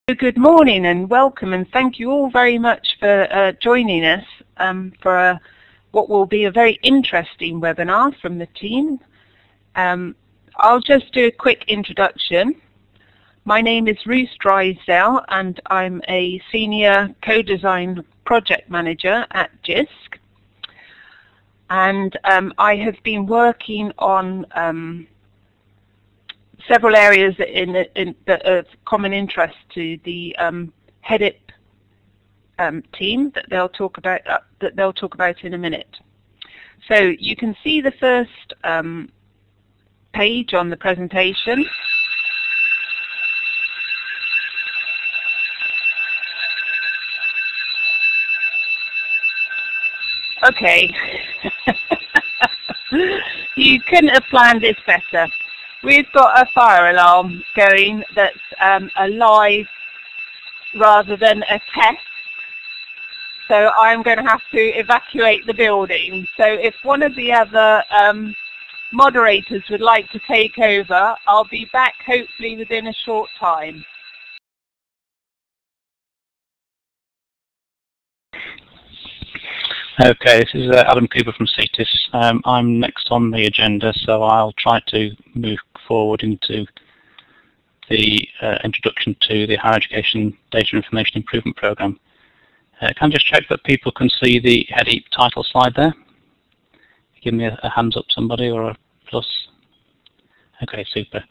Good morning and welcome, and thank you all very much for joining us for what will be a very interesting webinar from the team. I'll just do a quick introduction. My name is Ruth Drysdale and I'm a Senior Co-Design Project Manager at Jisc. And I have been working on several areas that are of common interest to the HEDIP team that they'll talk about in a minute. So you can see the first page on the presentation. Okay, you couldn't have planned this better. We've got a fire alarm going that's a live rather than a test. So I'm going to have to evacuate the building. So if one of the other moderators would like to take over, I'll be back hopefully within a short time. Okay, this is Adam Cooper from Cetis. I'm next on the agenda, so I'll try to move forward into the introduction to the Higher Education Data Information Improvement Programme. Can I just check that people can see the HEDIP title slide there? Give me a hands up, somebody, or a plus. Okay, super.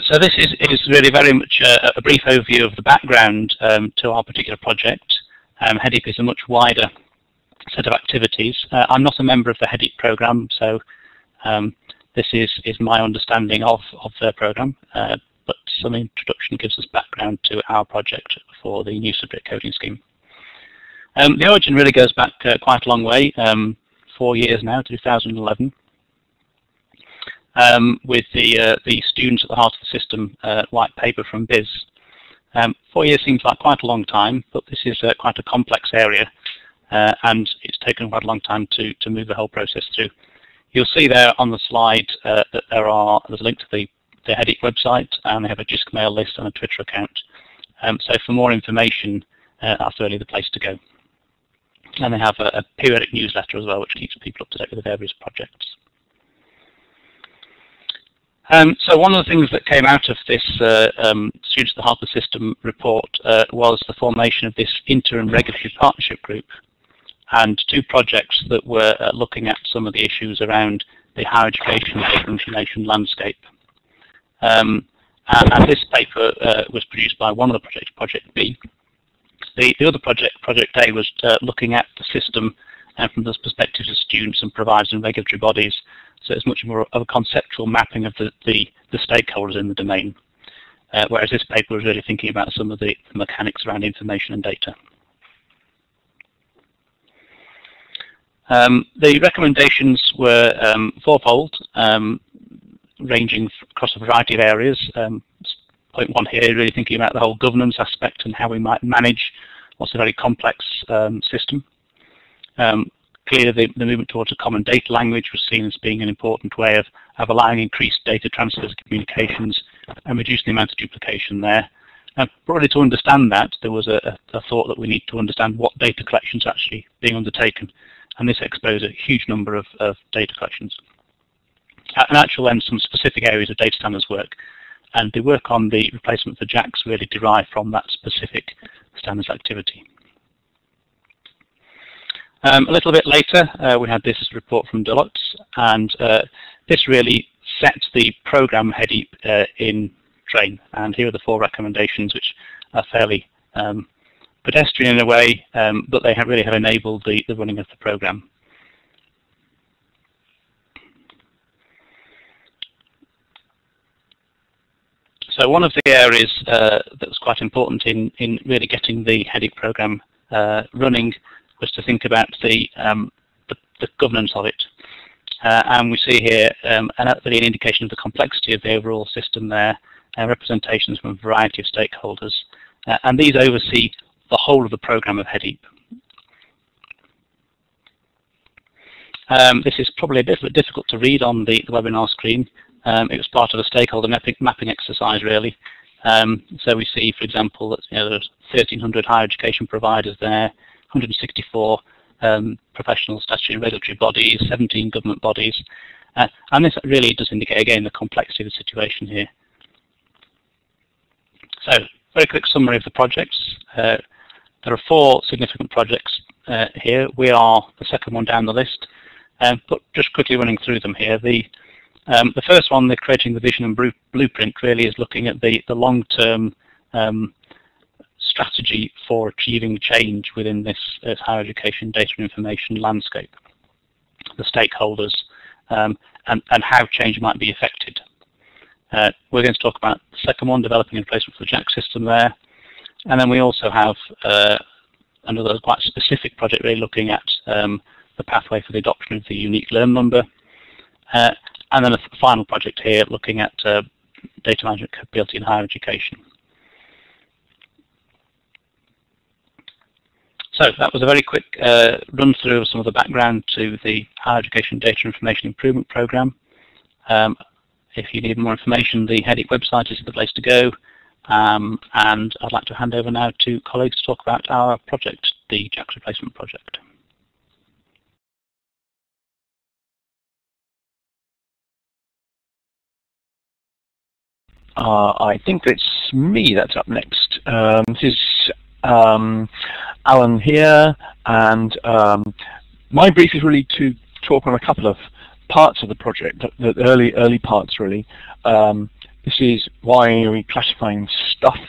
So this is really very much a brief overview of the background to our particular project. HEDIP is a much wider set of activities. I'm not a member of the HEDIP programme, so this is my understanding of their programme, but some introduction gives us background to our project for the new subject coding scheme. The origin really goes back quite a long way, 4 years now, 2011, with the Students at the Heart of the System white paper from BIS. 4 years seems like quite a long time, but this is quite a complex area, and it's taken quite a long time to move the whole process through. You'll see there on the slide that there's a link to the HEDIP website, and they have a Jisc mail list and a Twitter account. So for more information, that's really the place to go. And they have a periodic newsletter as well, which keeps people up to date with the various projects. So one of the things that came out of this Students at the Heart of the System report was the formation of this interim regulatory partnership group and 2 projects that were looking at some of the issues around the higher education data information landscape. And this paper was produced by one of the projects, Project B. The other project, Project A, was looking at the system from the perspectives of students and providers and regulatory bodies. So it's much more of a conceptual mapping of the stakeholders in the domain, whereas this paper was really thinking about some of the mechanics around information and data. The recommendations were fourfold, ranging across a variety of areas. Point 1 here, really thinking about the whole governance aspect and how we might manage what's a very complex system. Clearly, the movement towards a common data language was seen as being an important way of allowing increased data transfers, communications, and reducing the amount of duplication there. Probably to understand that, there was a thought that we need to understand what data collections are actually being undertaken, and this exposed a huge number of data collections. And actually then some specific areas of data standards work, and the work on the replacement for JACS really derived from that specific standards activity. A little bit later, we had this report from Deloitte, and this really sets the programme HEDIP in train. And here are the 4 recommendations, which are fairly pedestrian in a way, but they really have enabled the running of the programme. So one of the areas that was quite important in really getting the HEDIP programme running was to think about the governance of it. And we see here really an indication of the complexity of the overall system there, representations from a variety of stakeholders. And these oversee the whole of the programme of HEDIP. This is probably a bit difficult to read on the webinar screen. It was part of a stakeholder mapping exercise, really, So we see, for example, that there's 1,300 higher education providers there, 164 professional statutory and regulatory bodies, 17 government bodies, and this really does indicate again the complexity of the situation here. So, very quick summary of the projects. There are 4 significant projects here. We are the second one down the list, but just quickly running through them here. The first one, the Creating the Vision and Blueprint, really is looking at the long-term strategy for achieving change within this higher education data and information landscape, the stakeholders, and how change might be affected. We're going to talk about the second one, developing a replacement for the JACS system there. And then we also have another quite specific project really looking at the pathway for the adoption of the unique learn number. And then a final project here looking at data management capability in higher education. So that was a very quick run through of some of the background to the Higher Education Data Information Improvement Programme. If you need more information, the HEDIP website is the place to go. And I'd like to hand over now to colleagues to talk about our project, the JACS replacement project. I think it's me that's up next. This is Alan here, and my brief is really to talk on a couple of parts of the project, the early parts really. This is why are we classifying stuff?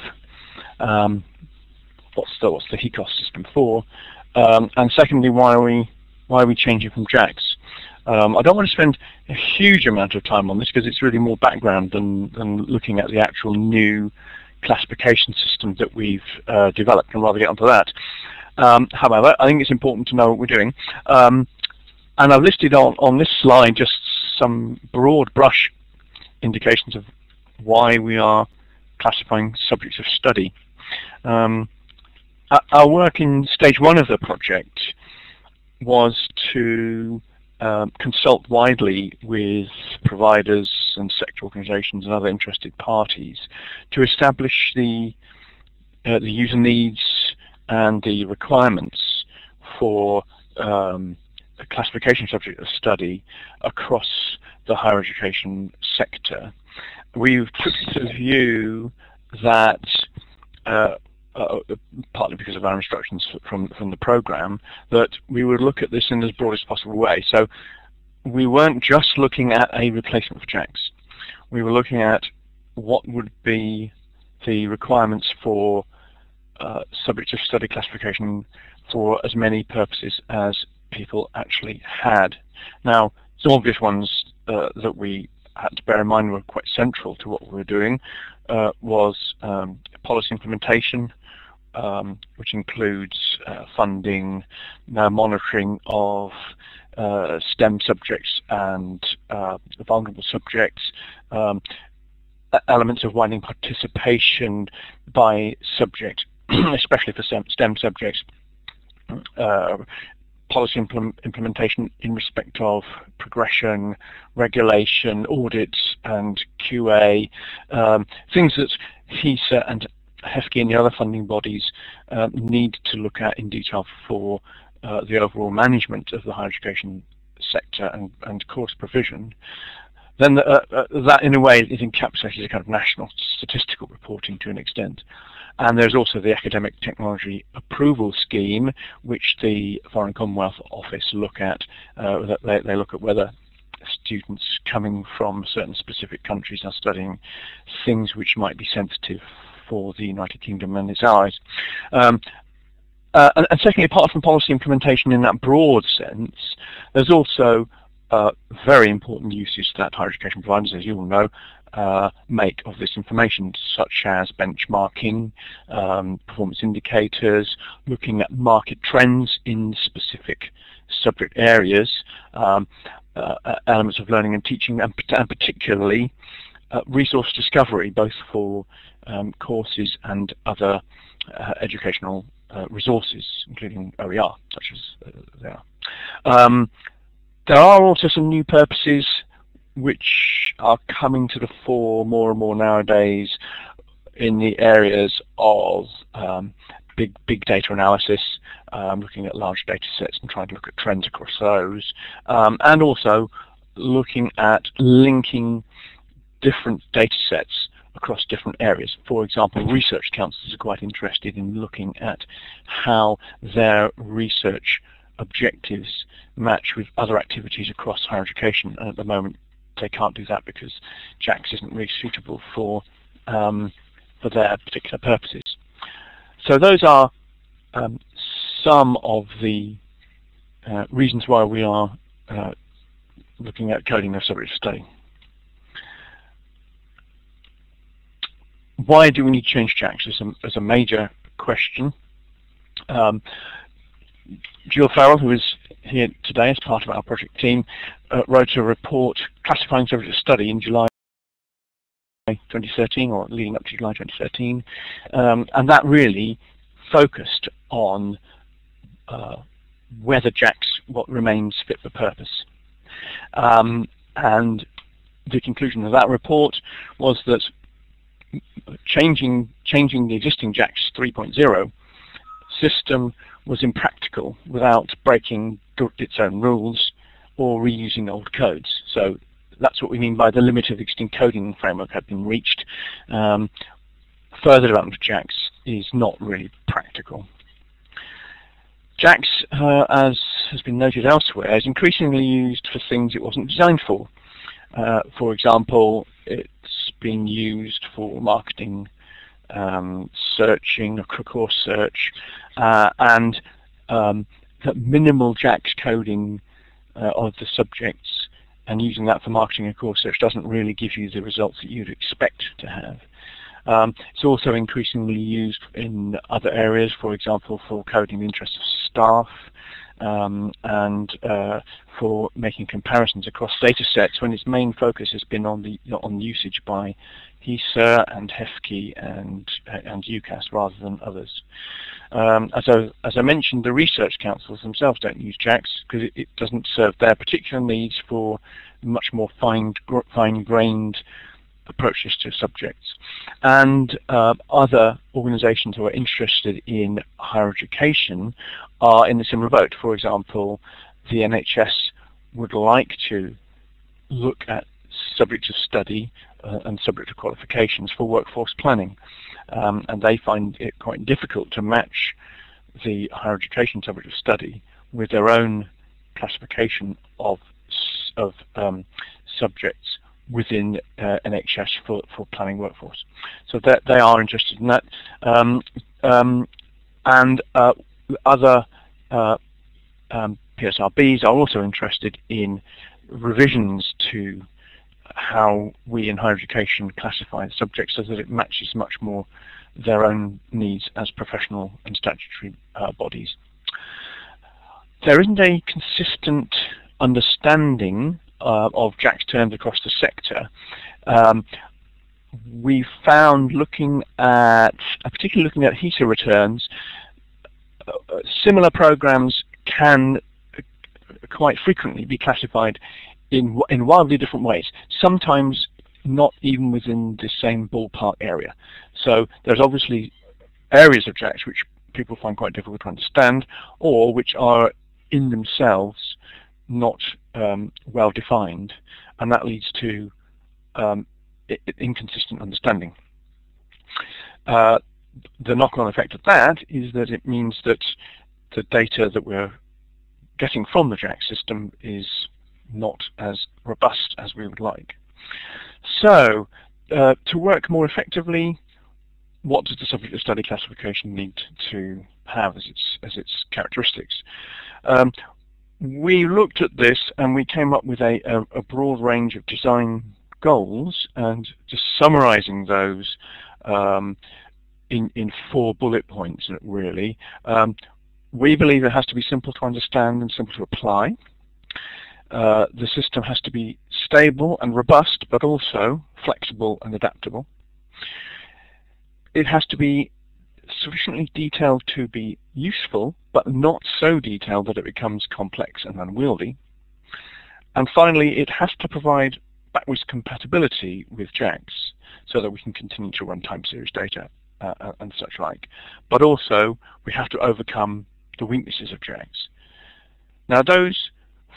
What's the HECoS system for? And secondly, why are we changing from JACS? I don't want to spend a huge amount of time on this because it's really more background than looking at the actual new classification system that we've developed, and rather get onto that. However, I think it's important to know what we're doing. And I've listed on this slide just some broad brush indications of why we are classifying subjects of study. Our work in stage 1 of the project was to consult widely with providers and sector organisations and other interested parties to establish the user needs and the requirements for a classification subject of study across the higher education sector. We've took the view that, partly because of our instructions from the programme, that we would look at this in as broad as possible way. So we weren't just looking at a replacement for JACS. We were looking at what would be the requirements for subjects of study classification for as many purposes as people actually had. Now, some obvious ones that we had to bear in mind were quite central to what we were doing was policy implementation, which includes funding, monitoring of STEM subjects and vulnerable subjects, elements of widening participation by subject, especially for STEM subjects, policy implementation in respect of progression, regulation, audits and QA, things that HESA and HESC and the other funding bodies need to look at in detail for the overall management of the higher education sector and course provision. Then that in a way is encapsulated as a kind of national statistical reporting to an extent. And there's also the Academic Technology Approval Scheme, which the Foreign Commonwealth Office look at. They look at whether students coming from certain specific countries are studying things which might be sensitive for the United Kingdom and its allies. And secondly, apart from policy implementation in that broad sense, there's also very important uses that higher education providers, as you all know, make of this information, such as benchmarking, performance indicators, looking at market trends in specific subject areas, elements of learning and teaching, and particularly resource discovery, both for courses and other educational resources, including OER, such as they are. There are also some new purposes which are coming to the fore more and more nowadays, in the areas of big data analysis, looking at large data sets and trying to look at trends across those, and also looking at linking different data sets across different areas. For example, research councils are quite interested in looking at how their research objectives match with other activities across higher education, and at the moment they can't do that because JACS isn't really suitable for their particular purposes. So those are some of the reasons why we are looking at coding of subject of study. Why do we need to change JACS as a major question? Gill Ferrell, who is here today as part of our project team, wrote a report classifying subject of study in July 2013, or leading up to July 2013, and that really focused on whether JACS remains fit for purpose. And the conclusion of that report was that changing the existing JACS 3.0 system was impractical without breaking its own rules or reusing old codes. So that's what we mean by the limit of the existing coding framework had been reached. Further development of JACS is not really practical. JACS, as has been noted elsewhere, is increasingly used for things it wasn't designed for. For example, it's being used for marketing, searching, a course search, and that minimal JACS coding of the subjects and using that for marketing and course search doesn't really give you the results that you'd expect to have. It's also increasingly used in other areas, for example, for coding the interests of staff, and for making comparisons across data sets when its main focus has been on usage by HEDIP and HECoS and UCAS rather than others. As I mentioned, the research councils themselves don't use JACS because it doesn't serve their particular needs for much more fine-grained approaches to subjects. And other organizations who are interested in higher education are in a similar boat. For example, the NHS would like to look at subjects of study and subject of qualifications for workforce planning, and they find it quite difficult to match the higher education subject of study with their own classification of subjects within NHS for planning workforce. So that they are interested in that, and other PSRBs are also interested in revisions to how we in higher education classify the subjects so that it matches much more their own needs as professional and statutory bodies. There isn't a consistent understanding of JACS terms across the sector. We found particularly looking at HESA returns, similar programs can quite frequently be classified in wildly different ways, sometimes not even within the same ballpark area. So there's obviously areas of JACS which people find quite difficult to understand, or which are in themselves not well defined, and that leads to inconsistent understanding. The knock-on effect of that is that it means that the data that we're getting from the JACS system is not as robust as we would like. So, to work more effectively, what does the subject of study classification need to have as its characteristics? We looked at this and we came up with a broad range of design goals, and just summarizing those in 4 bullet points, really. We believe it has to be simple to understand and simple to apply. The system has to be stable and robust, but also flexible and adaptable. It has to be sufficiently detailed to be useful, but not so detailed that it becomes complex and unwieldy. And finally, it has to provide backwards compatibility with JACS, so that we can continue to run time series data and such like. But also, we have to overcome the weaknesses of JACS. Now, those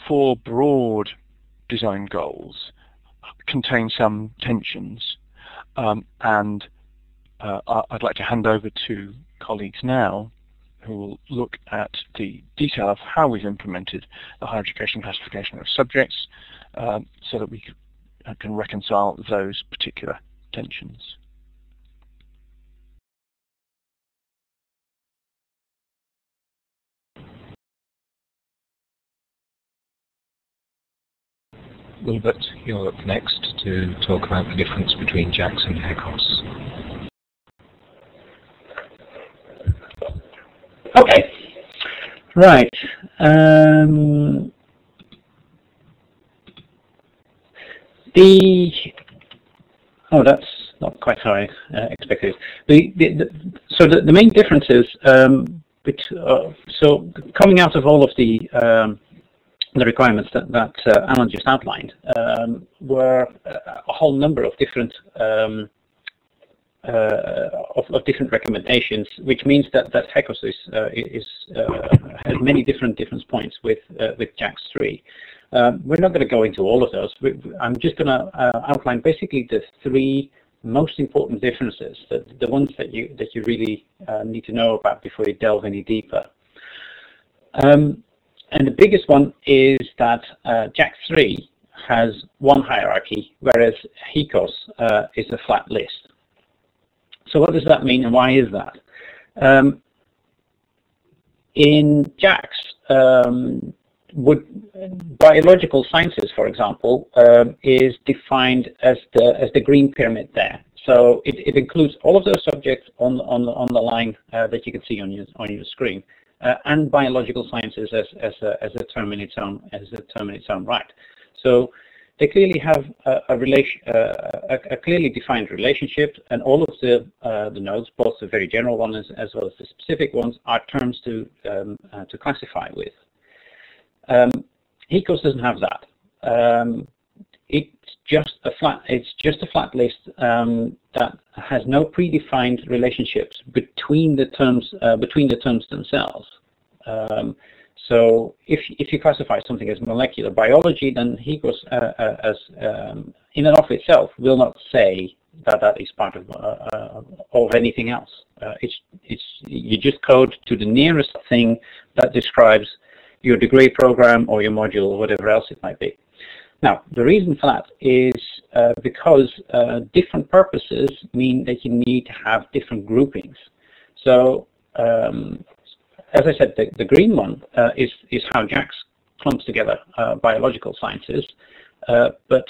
4 broad design goals contain some tensions, and I'd like to hand over to colleagues now who will look at the detail of how we've implemented the higher education classification of subjects so that we can reconcile those particular tensions. Wilbert, you're up next to talk about the difference between JACS and HECoS. Okay, right. That's not quite how I expected. So the main difference is, so coming out of all of the requirements that Alan just outlined were a whole number of different different recommendations, which means that HECoS has many different points with JACS 3. We're not going to go into all of those. I'm just going to outline basically the 3 most important differences, the ones that you really need to know about before you delve any deeper. And the biggest one is that JACS 3 has one hierarchy, whereas HECoS is a flat list. So what does that mean, and why is that? In JACS, biological sciences, for example, is defined as the green pyramid there. So it includes all of those subjects on the line that you can see on your screen, and biological sciences as a term in its own right. So they clearly have a clearly defined relationship, and all of the nodes, both the very general ones as well as the specific ones, are terms to classify with. HECoS doesn't have that. It's just a flat list that has no predefined relationships between the terms themselves. So if you classify something as molecular biology, then HECoS in and of itself will not say that is part of anything else. You just code to the nearest thing that describes your degree program or your module or whatever else it might be. Now, the reason for that is because different purposes mean that you need to have different groupings. So, as I said, the green one is how JACS clumps together biological sciences, but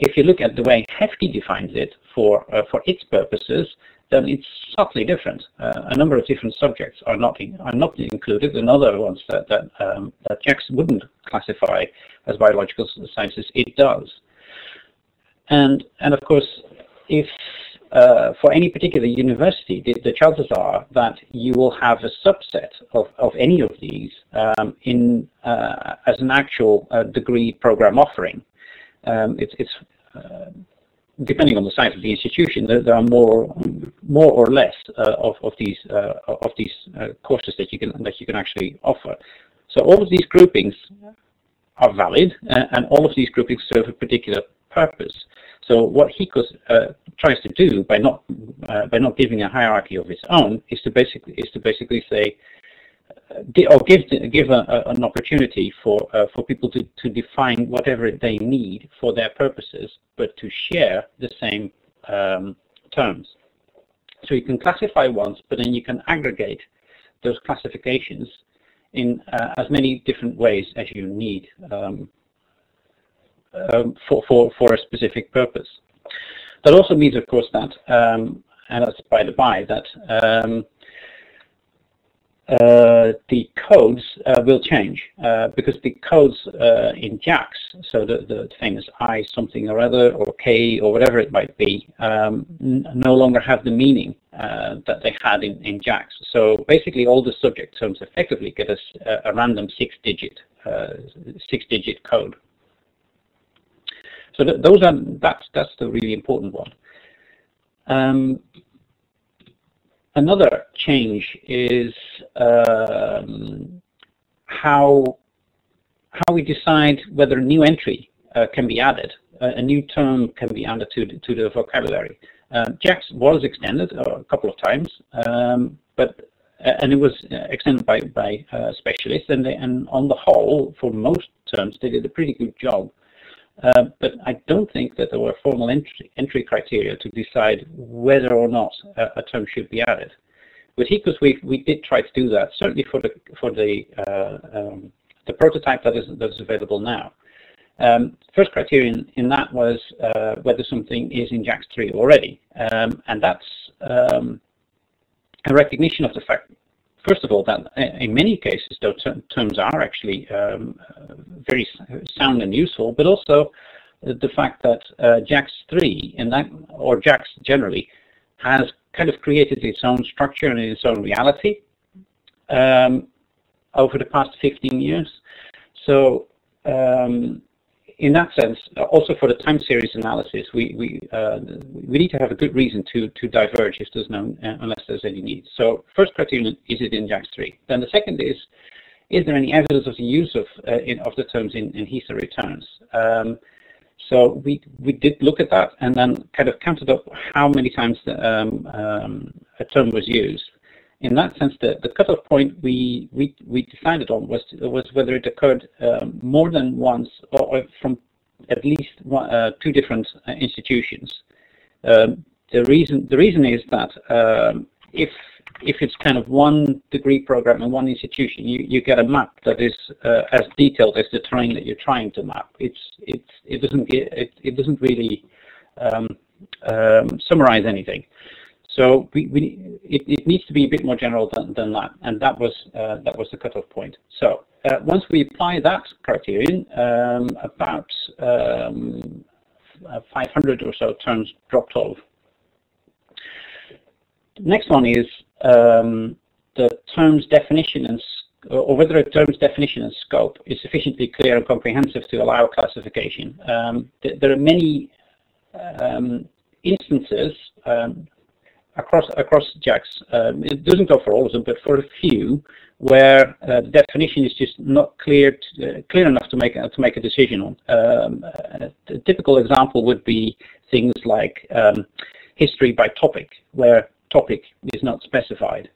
if you look at the way HEFTI defines it for its purposes, then it's subtly different. A number of different subjects are not included, and other ones that JACS wouldn't classify as biological sciences, it does. And of course, if for any particular university, the chances are that you will have a subset of any of these as an actual degree program offering. It's depending on the size of the institution, there are more or less of these courses that you can actually offer. So all of these groupings are valid, and all of these groupings serve a particular purpose. So what HECoS tries to do by not giving a hierarchy of its own is to basically say, or give an opportunity for people to define whatever they need for their purposes, but to share the same terms. So you can classify once, but then you can aggregate those classifications in as many different ways as you need for a specific purpose. That also means, of course, that, and that's by the by, that the codes will change because the codes in JACS, so the famous I something or other or K or whatever it might be, no longer have the meaning that they had in JACS. So basically, all the subject terms effectively get us a random six-digit code. So that's the really important one. Another change is how we decide whether a new entry can be added, a new term can be added to the vocabulary. JACS was extended a couple of times, and it was extended by specialists, and on the whole, for most terms, they did a pretty good job. But I don't think that there were formal entry criteria to decide whether or not a term should be added. With HECoS, we did try to do that, certainly for the prototype that is available now. First criterion in that was whether something is in JACS 3 already, and that's a recognition of the fact, first of all, that in many cases those terms are actually very sound and useful, but also the fact that JACS 3 or JACS generally has kind of created its own structure and its own reality over the past 15 years. So in that sense, also for the time series analysis, we need to have a good reason to diverge if there's no, unless there's any need. So first criterion, is it in JACS 3? Then the second is there any evidence of the use of the terms in HESA returns? So we did look at that and then kind of counted up how many times a term was used. In that sense, the cutoff point we decided on was whether it occurred more than once or from at least two different institutions. The reason is that if it's kind of one degree program in one institution, you get a map that is as detailed as the terrain that you're trying to map. It doesn't really summarize anything. So it needs to be a bit more general than that, and that was the cutoff point. So once we apply that criterion, about 500 or so terms dropped off. Next one is the term's definition or whether a term's definition and scope is sufficiently clear and comprehensive to allow classification. There are many instances across JACS. It doesn't go for all of them, but for a few where the definition is just not clear enough to make a decision on. A typical example would be things like history by topic, where topic is not specified,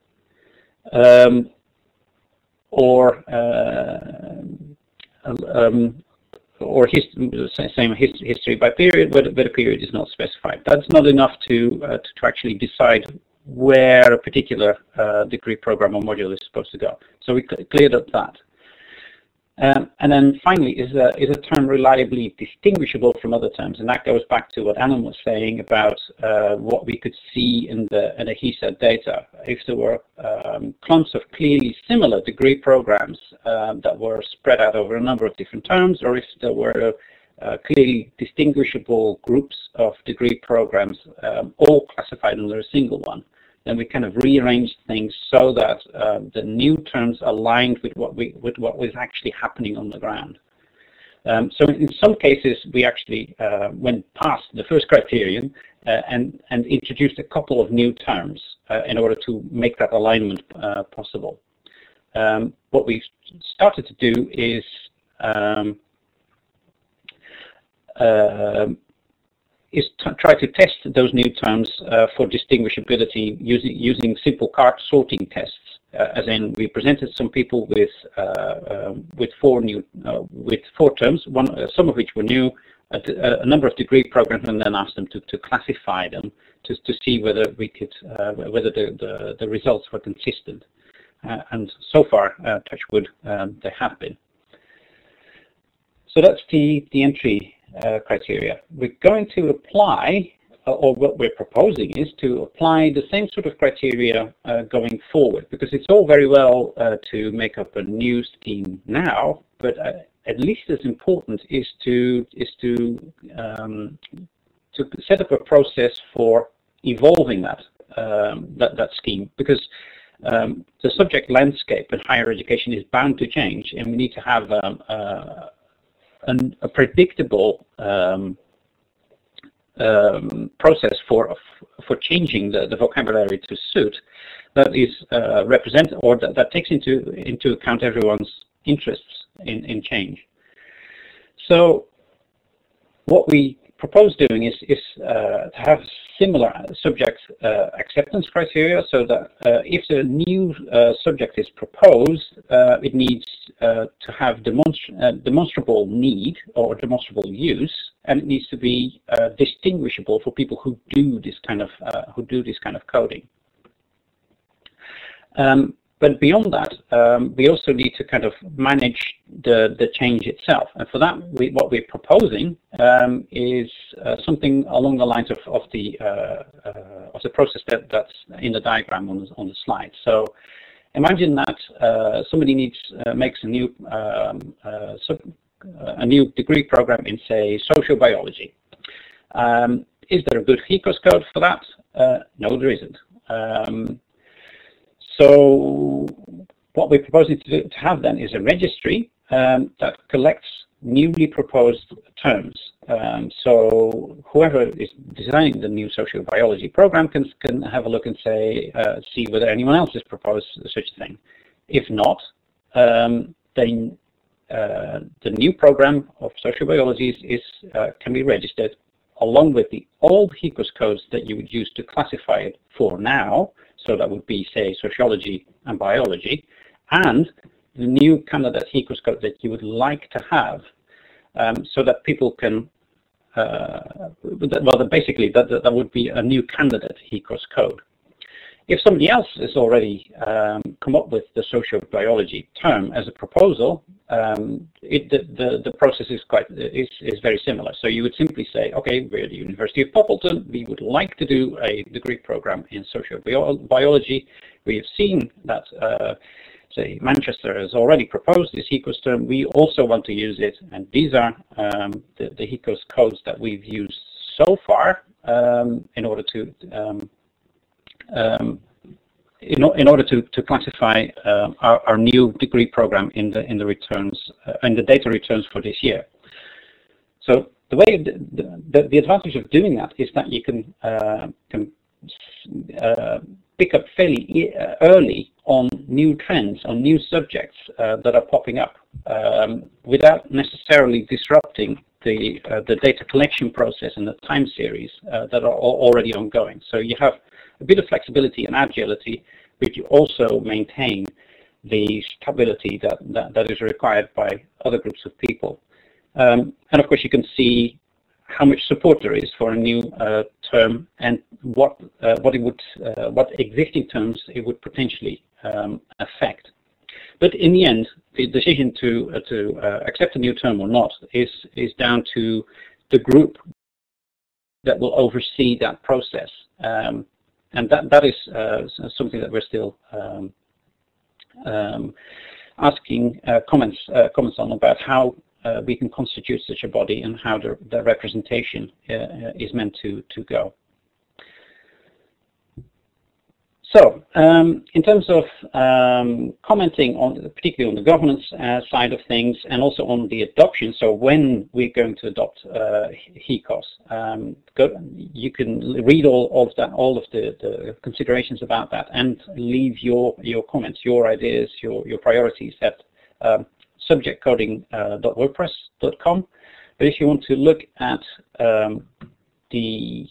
or history by period, but a period is not specified. That's not enough to actually decide where a particular degree program or module is supposed to go. So we cleared up that. And then finally, is a term reliably distinguishable from other terms? And that goes back to what Alan was saying about what we could see in the HESA data. If there were clumps of clearly similar degree programs that were spread out over a number of different terms, or if there were clearly distinguishable groups of degree programs all classified under a single one, then we kind of rearranged things so that the new terms aligned with what was actually happening on the ground. So in some cases, we actually went past the first criterion and introduced a couple of new terms in order to make that alignment possible. What we started to do is try to test those new terms for distinguishability using simple card sorting tests. As in, we presented some people with four terms, some of which were new, a number of degree programs, and then asked them to classify them to see whether we could whether the results were consistent. And so far, touch wood, they have been. So that's the entry criteria. We're going to apply, or what we're proposing is to apply the same sort of criteria going forward, because it's all very well to make up a new scheme now, but at least as important is to set up a process for evolving that scheme, because the subject landscape in higher education is bound to change, and we need to have a predictable process for changing the vocabulary to suit that is represent, or that takes into account everyone's interests in change. So what we propose doing is to have similar subject acceptance criteria, so that if a new subject is proposed, it needs to have demonstrable need or demonstrable use, and it needs to be distinguishable for people who do this kind of coding. But beyond that, we also need to kind of manage the change itself, and for that, what we're proposing is something along the lines of the process that's in the diagram on the slide. So imagine that somebody makes a new degree program in, say, social biology. Is there a good HECoS code for that? No, there isn't. So what we're proposing to have then is a registry that collects newly proposed terms. So whoever is designing the new social biology program can have a look and see whether anyone else has proposed such a thing. If not, then the new program of social biology can be registered along with the old HECoS codes that you would use to classify it for now. So that would be, say, sociology and biology, and the new candidate HECoS code that you would like to have, so that people can, well, basically that would be a new candidate HECoS code. If somebody else has already come up with the social biology term as a proposal, the process is very similar. So you would simply say, okay, we're the University of Poppleton. We would like to do a degree program in social biology. We have seen that, say, Manchester has already proposed this HECoS term. We also want to use it, and these are the HECoS codes that we've used so far in order to classify our new degree program in the returns in the data returns for this year. So the way the advantage of doing that is that you can pick up fairly early on new trends, on new subjects that are popping up, without necessarily disrupting the data collection process and the time series that are already ongoing. So you have a bit of flexibility and agility, but you also maintain the stability that is required by other groups of people. And of course, you can see how much support there is for a new term, and what existing terms it would potentially affect. But in the end, the decision to accept a new term or not is down to the group that will oversee that process. And that is something that we're still asking comments on, about how we can constitute such a body and how the representation is meant to go. So, in terms of commenting on, particularly on the governance side of things, and also on the adoption, so when we're going to adopt HECoS, you can read all of the considerations about that, and leave your comments, your ideas, your priorities at subjectcoding.wordpress.com. But if you want to look at the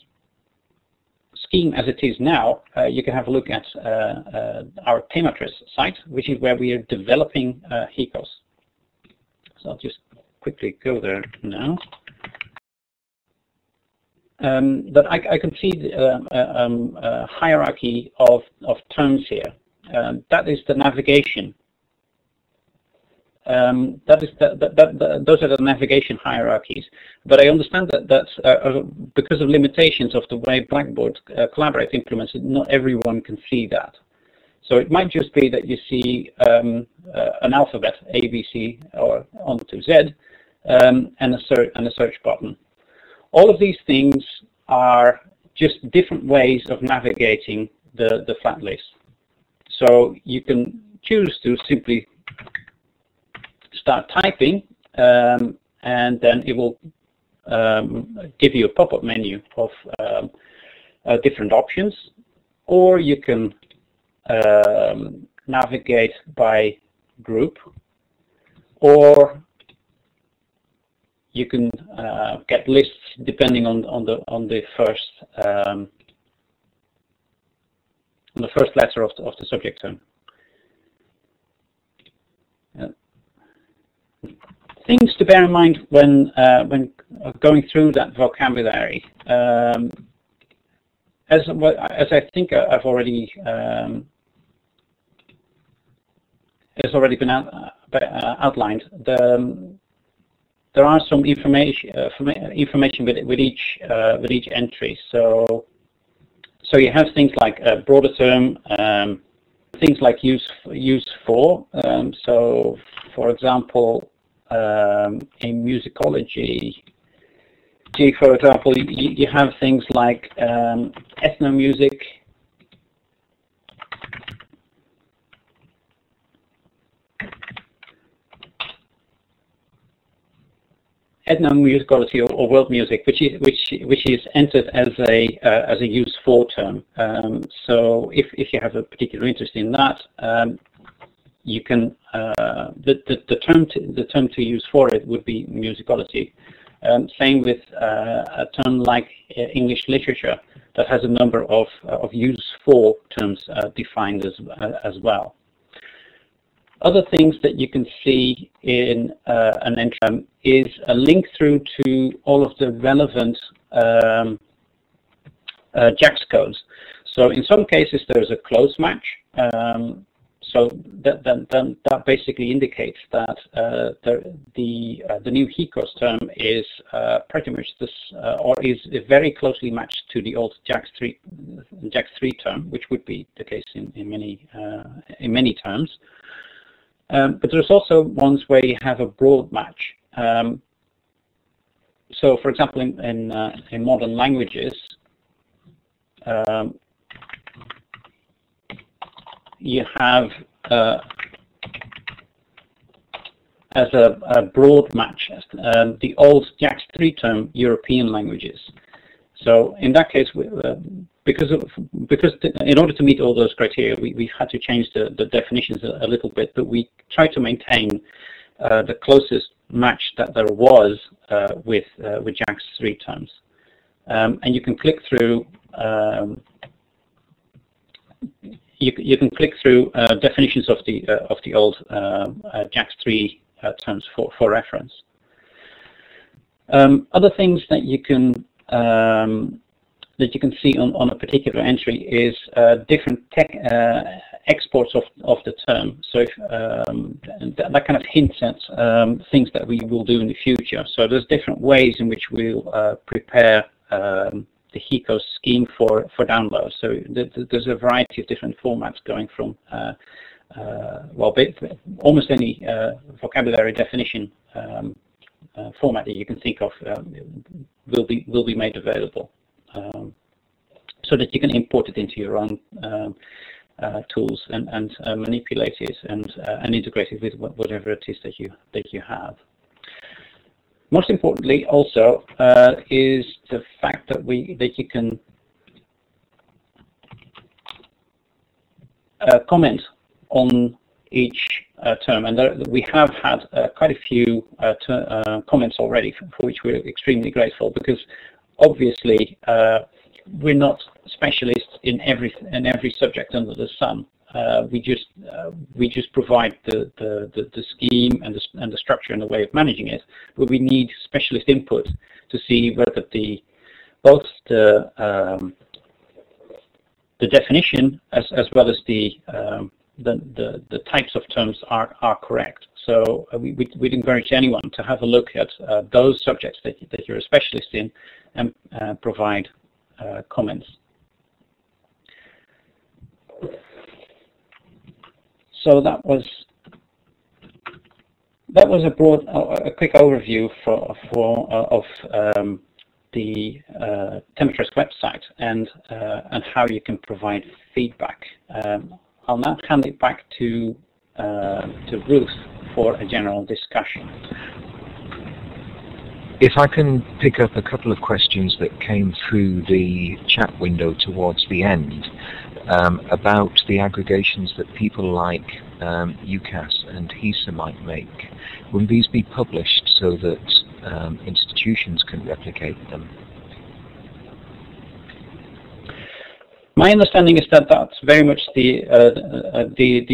scheme as it is now, you can have a look at our Tematris site, which is where we are developing HECoS. So I'll just quickly go there now. But I can see a hierarchy of terms here. That is the navigation. Those are the navigation hierarchies. But I understand that because of limitations of the way Blackboard Collaborate implements it, not everyone can see that. So it might just be that you see an alphabet, A, B, C, or on to Z, and a search button. All of these things are just different ways of navigating the flat list. So you can choose to simply start typing, and then it will give you a pop-up menu of different options, or you can navigate by group, or you can get lists depending on the first letter of the subject term. Things to bear in mind when going through that vocabulary, as I think I've already has already been outlined. There are some information with each entry. So you have things like a broader term, things like use for. So for example, in musicology, for example, you have things like ethnomusic, ethnomusicology or world music, which is entered as a use for term. So if you have a particular interest in that, you can the term to use for it would be musicology. Same with a term like English literature that has a number of use for terms defined as well. Other things that you can see in an entry is a link through to all of the relevant JACS codes. So in some cases there's a close match. So that basically indicates that the new HECoS term is pretty much this, or is very closely matched to the old JACS 3 term, which would be the case in many terms. But there's also ones where you have a broad match. So, for example, in modern languages, you have as a broad match the old JACS 3 term European languages. So in that case, because in order to meet all those criteria, we had to change the definitions a little bit, but we tried to maintain the closest match that there was with JACS 3 terms. And you can click through. You can click through definitions of the old JACS 3 terms for reference. Other things that you can see on a particular entry is different exports of the term. So if, that kind of hints at things that we will do in the future. So there's different ways in which we'll prepare the HECoS scheme for download. So there's a variety of different formats going from well, almost any vocabulary definition format that you can think of will be made available, so that you can import it into your own tools and manipulate it and integrate it with whatever it is that you have. Most importantly, also, is the fact that you can comment on each term, and we have had quite a few comments already, for which we're extremely grateful, because obviously we're not specialists in every subject under the sun. We just provide the scheme and the structure and the way of managing it, but we need specialist input to see whether both the definition as well as the types of terms are correct. So we'd encourage anyone to have a look at those subjects that you're a specialist in and provide comments. So that was a quick overview of the Temperatrix website and how you can provide feedback. I'll now hand it back to Ruth for a general discussion. If I can pick up a couple of questions that came through the chat window towards the end about the aggregations that people like UCAS and HESA might make. Will these be published so that institutions can replicate them? My understanding is that that's very much the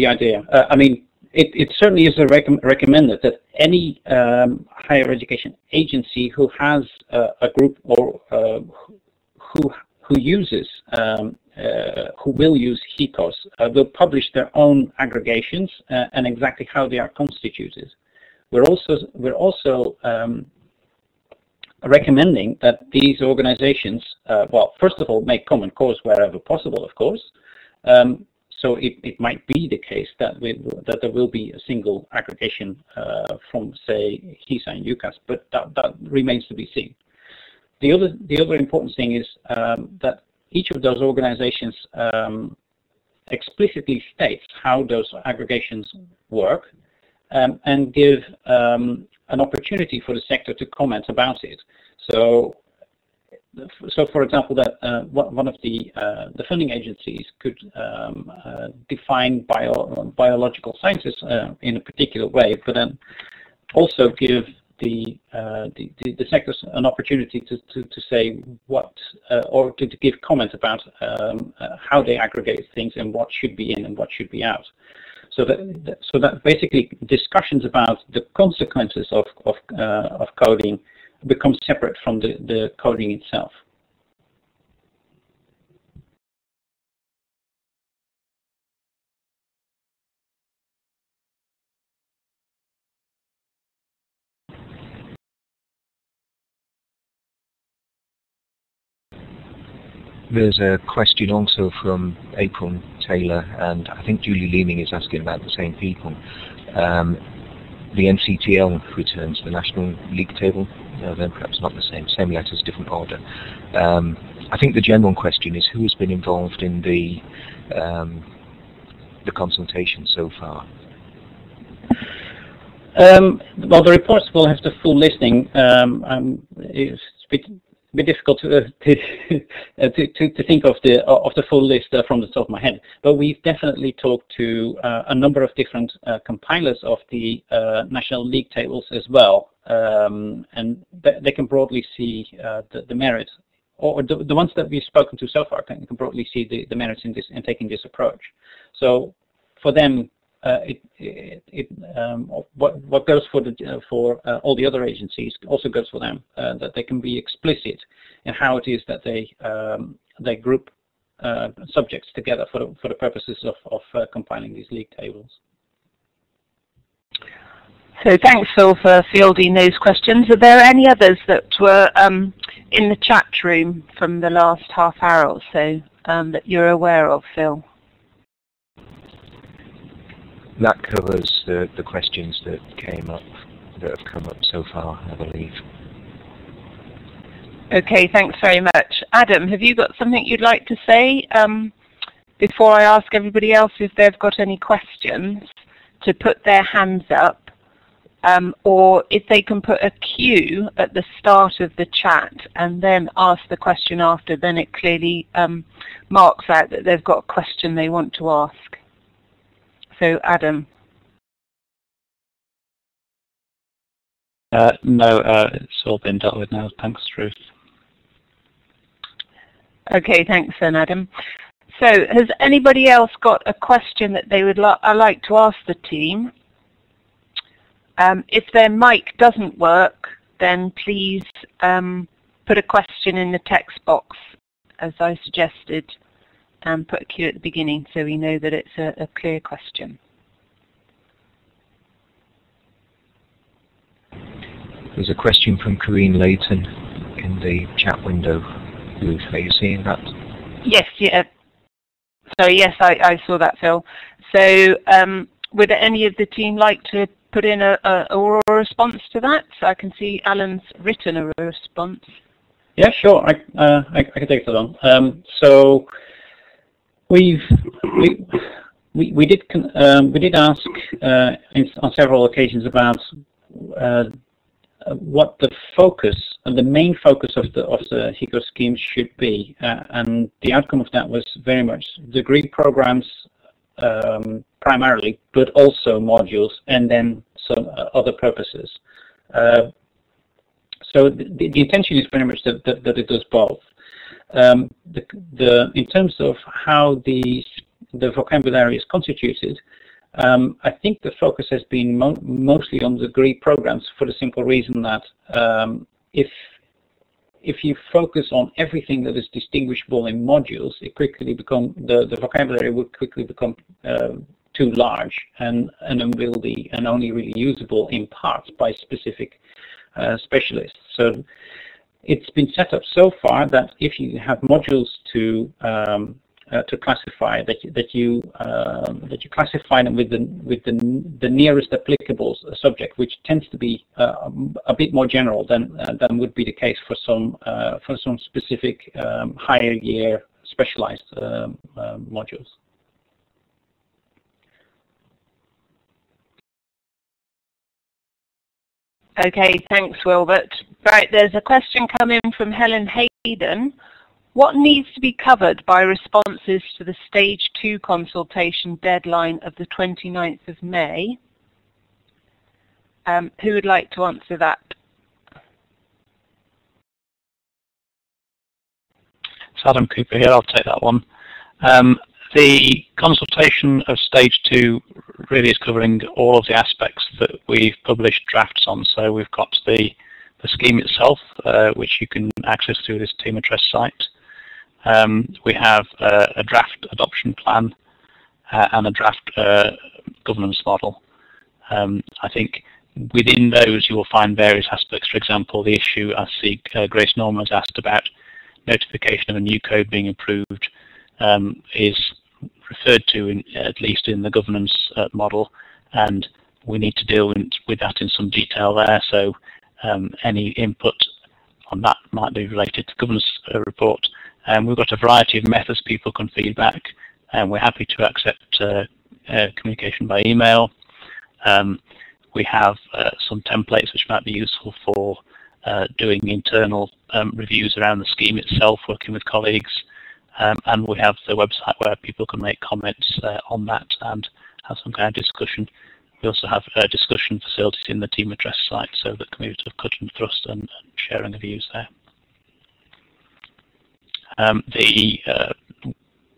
idea. I mean, it certainly is recommended that any higher education agency who has a group or who uses who will use HECoS will publish their own aggregations and exactly how they are constituted. We're also recommending that these organizations, well, first of all, make common cause wherever possible, of course. So it might be the case that there will be a single aggregation from, say, HESA and UCAS, but that remains to be seen. The other important thing is that each of those organizations explicitly states how those aggregations work and give an opportunity for the sector to comment about it. So for example, that one of the funding agencies could define biological sciences in a particular way, but then also give the sectors an opportunity to say what or to give comment about how they aggregate things and what should be in and what should be out. So that basically discussions about the consequences of coding becomes separate from the coding itself. There's a question also from April Taylor, and I think Julie Leeming is asking about the same people. The NCTL returns the National League Table. Then perhaps not the same letters, different order. I think the general question is who has been involved in the consultation so far? Well, the reports will have the full listing. It's a bit difficult to think of the full list from the top of my head, but we've definitely talked to a number of different compilers of the National League tables as well, and they can broadly see the merit, or the ones that we've spoken to so far can broadly see the merits in taking this approach. So for them, what goes for all the other agencies also goes for them, that they can be explicit in how it is that they group subjects together for the purposes of compiling these league tables. So thanks, Phil, for fielding those questions. Are there any others that were in the chat room from the last half hour or so that you're aware of, Phil? That covers the questions that have come up so far, I believe. Okay, thanks very much. Adam, have you got something you'd like to say before I ask everybody else if they've got any questions to put their hands up, or if they can put a Q at the start of the chat and then ask the question after, then it clearly marks out that they've got a question they want to ask. So, Adam. No, it's all been dealt with now. Thanks, Ruth. Okay, thanks then, Adam. So, has anybody else got a question that they would like to ask the team? If their mic doesn't work, then please put a question in the text box, as I suggested. Put a Q at the beginning so we know that it's a clear question. There's a question from Corrine Layton in the chat window. Ruth, are you seeing that? Yes, yeah. So yes, I saw that, Phil. So would any of the team like to put in a oral response to that? So I can see Alan's written a response. Yeah, sure. I can take that on. So we did ask on several occasions about what the focus and the main focus of the HECoS scheme should be, and the outcome of that was very much degree programs primarily, but also modules and then some other purposes. So the intention is very much that it does both. In terms of how the vocabulary is constituted, I think the focus has been mostly on degree programs, for the simple reason that if you focus on everything that is distinguishable in modules, it quickly the vocabulary would quickly become too large and unwieldy and only really usable in parts by specific specialists. So it's been set up so far that if you have modules to classify, that you classify them with the nearest applicable subject, which tends to be a bit more general than would be the case for some specific higher year specialized modules. Okay, thanks, Wilbert. Right, there's a question coming from Helen Hayden. What needs to be covered by responses to the Stage 2 consultation deadline of the 29th of May? Who would like to answer that? It's Adam Cooper here, I'll take that one. The consultation of Stage 2 really is covering all of the aspects that we've published drafts on. So we've got the scheme itself, which you can access through this team address site. We have a draft adoption plan and a draft governance model. I think within those you will find various aspects. For example, the issue I see Grace Norman has asked about notification of a new code being approved is referred to at least in the governance model, and we need to deal with that in some detail there. So any input on that might be related to governance report. We've got a variety of methods people can feedback, and we're happy to accept communication by email. We have some templates which might be useful for doing internal reviews around the scheme itself, working with colleagues, and we have the website where people can make comments on that and have some kind of discussion. We also have discussion facilities in the team address site so that can be sort of cut and thrust and sharing of views there. The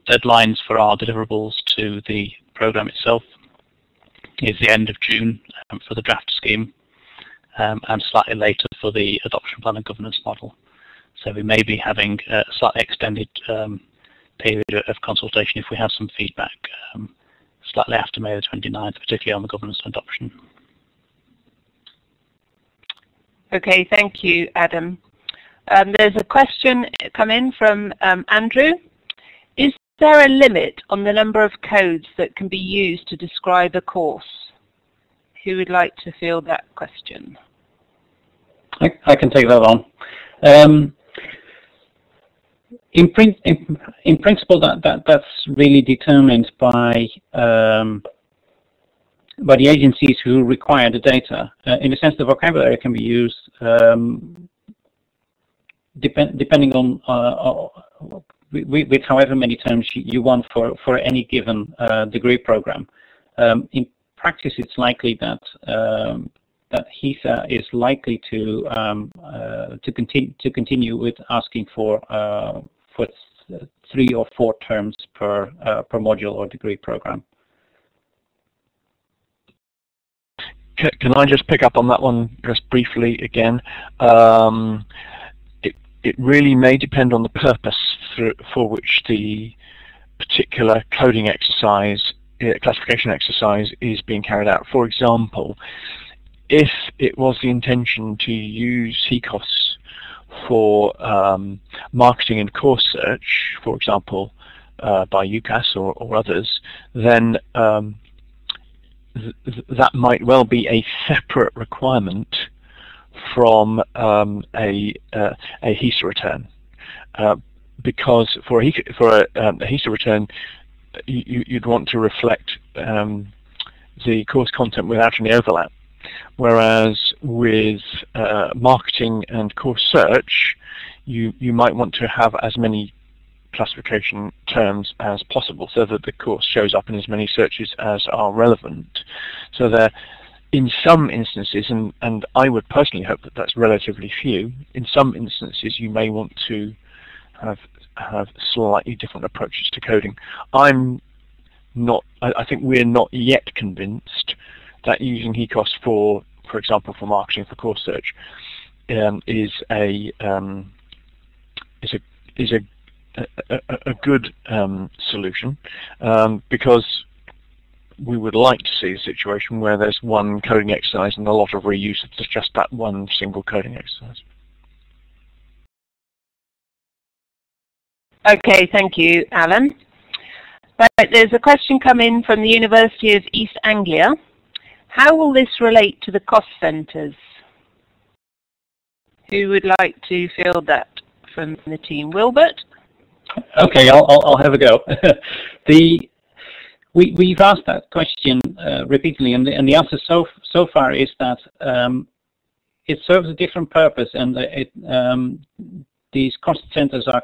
deadlines for our deliverables to the program itself is the end of June for the draft scheme, and slightly later for the adoption plan and governance model. So we may be having a slightly extended period of consultation if we have some feedback slightly after May the 29th, particularly on the governance and adoption. Okay, thank you, Adam. There's a question come in from Andrew. Is there a limit on the number of codes that can be used to describe a course? Who would like to field that question? I can take that on. In principle, that's really determined by the agencies who require the data. In a sense, the vocabulary can be used depending on with however many terms you want for any given degree program. In practice, it's likely that that HESA is likely to continue with asking for 3 or 4 terms per module or degree program. Can I just pick up on that one just briefly again? It really may depend on the purpose for which the particular coding exercise, classification exercise, is being carried out. For example, if it was the intention to use HECoS for marketing and course search, for example, by UCAS or others, then that might well be a separate requirement from a HESA return, because for a HESA return, you'd want to reflect the course content without any overlap. Whereas with marketing and course search, you might want to have as many classification terms as possible so that the course shows up in as many searches as are relevant. So there, in some instances, and I would personally hope that that's relatively few, in some instances you may want to have slightly different approaches to coding. I think we're not yet convinced that using HECoS for example, for marketing for course search is a good solution, because we would like to see a situation where there's one coding exercise and a lot of reuse of just that one single coding exercise. Okay, thank you, Alan. Right, there's a question come in from the University of East Anglia. How will this relate to the cost centres? Who would like to field that from the team? Wilbert? Okay, I'll have a go. We've asked that question repeatedly, and the answer so far is that it serves a different purpose, and these cost centers are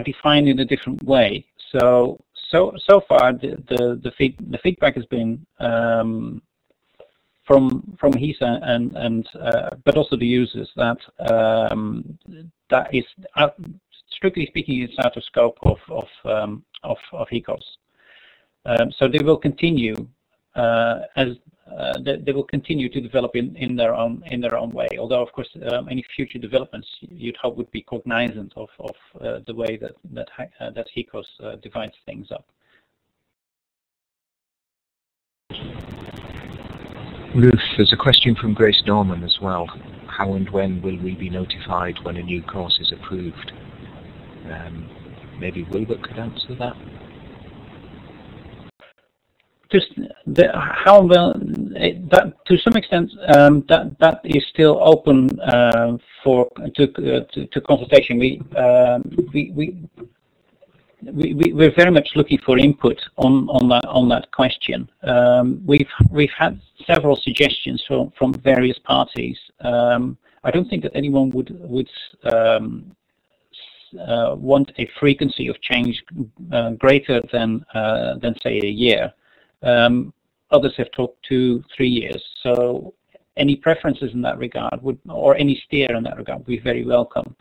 defined in a different way. So far the feedback has been from HESA and but also the users that that is strictly speaking it's out of scope of HECoS. So they will continue they will continue to develop in their own way. Although of course any future developments you'd hope would be cognizant of the way that HECoS divides things up. Ruth, there's a question from Grace Norman as well. How and when will we be notified when a new course is approved? Maybe Wilbert could answer that. Just how well that to some extent that is still open to consultation. We're very much looking for input on that question. We've had several suggestions from various parties. I don't think that anyone would want a frequency of change greater than say a year. Others have talked 2-3 years. So any preferences in that regard or any steer in that regard would be very welcome.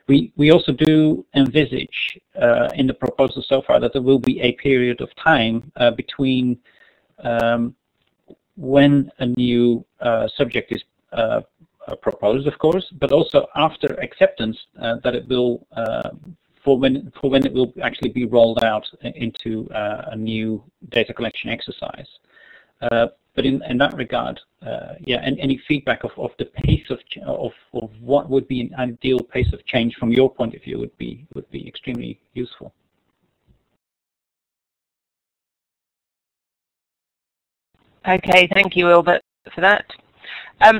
We also do envisage in the proposal so far that there will be a period of time between when a new subject is proposed, of course, but also after acceptance that it will for when it will actually be rolled out into a new data collection exercise. But in that regard, yeah, and any feedback of the pace of what would be an ideal pace of change from your point of view would be extremely useful. Okay, thank you, Wilbert, for that.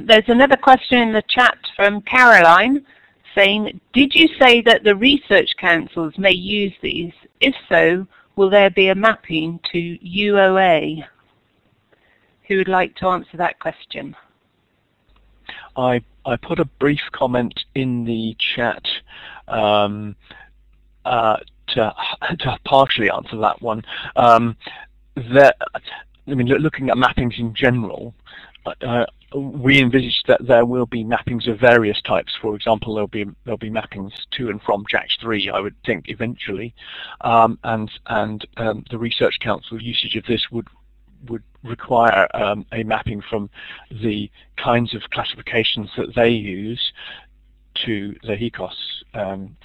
There's another question in the chat from Caroline saying, did you say that the research councils may use these? If so, will there be a mapping to UOA? Who would like to answer that question? I put a brief comment in the chat to partially answer that one. I mean, looking at mappings in general, we envisage that there will be mappings of various types. For example, there'll be mappings to and from JACS 3, I would think, eventually, and the Research Council usage of this would require a mapping from the kinds of classifications that they use to the HECoS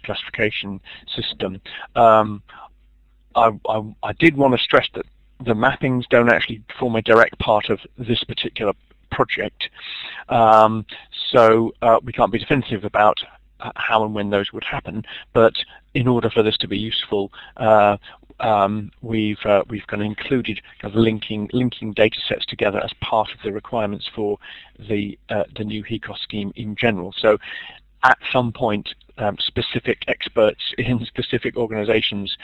classification system. I did want to stress that the mappings don't actually form a direct part of this particular project, so we can't be definitive about how and when those would happen, but in order for this to be useful, we've kind of included kind of linking data sets together as part of the requirements for the new HECoS scheme in general. So at some point, specific experts in specific organizations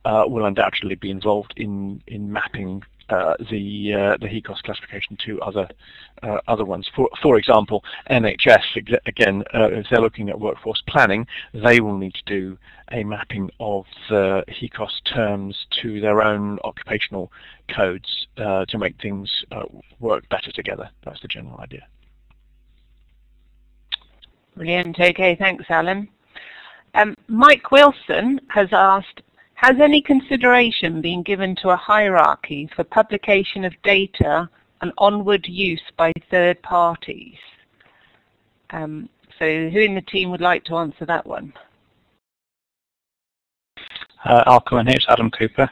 will undoubtedly be involved in mapping the HECoS classification to other ones. For example, NHS, again, if they're looking at workforce planning, they will need to do a mapping of the HECoS terms to their own occupational codes to make things work better together. That's the general idea. Brilliant. Okay, thanks, Alan. Mike Wilson has asked, has any consideration been given to a hierarchy for publication of data and onward use by third parties? So who in the team would like to answer that one? I'll come in here. It's Adam Cooper.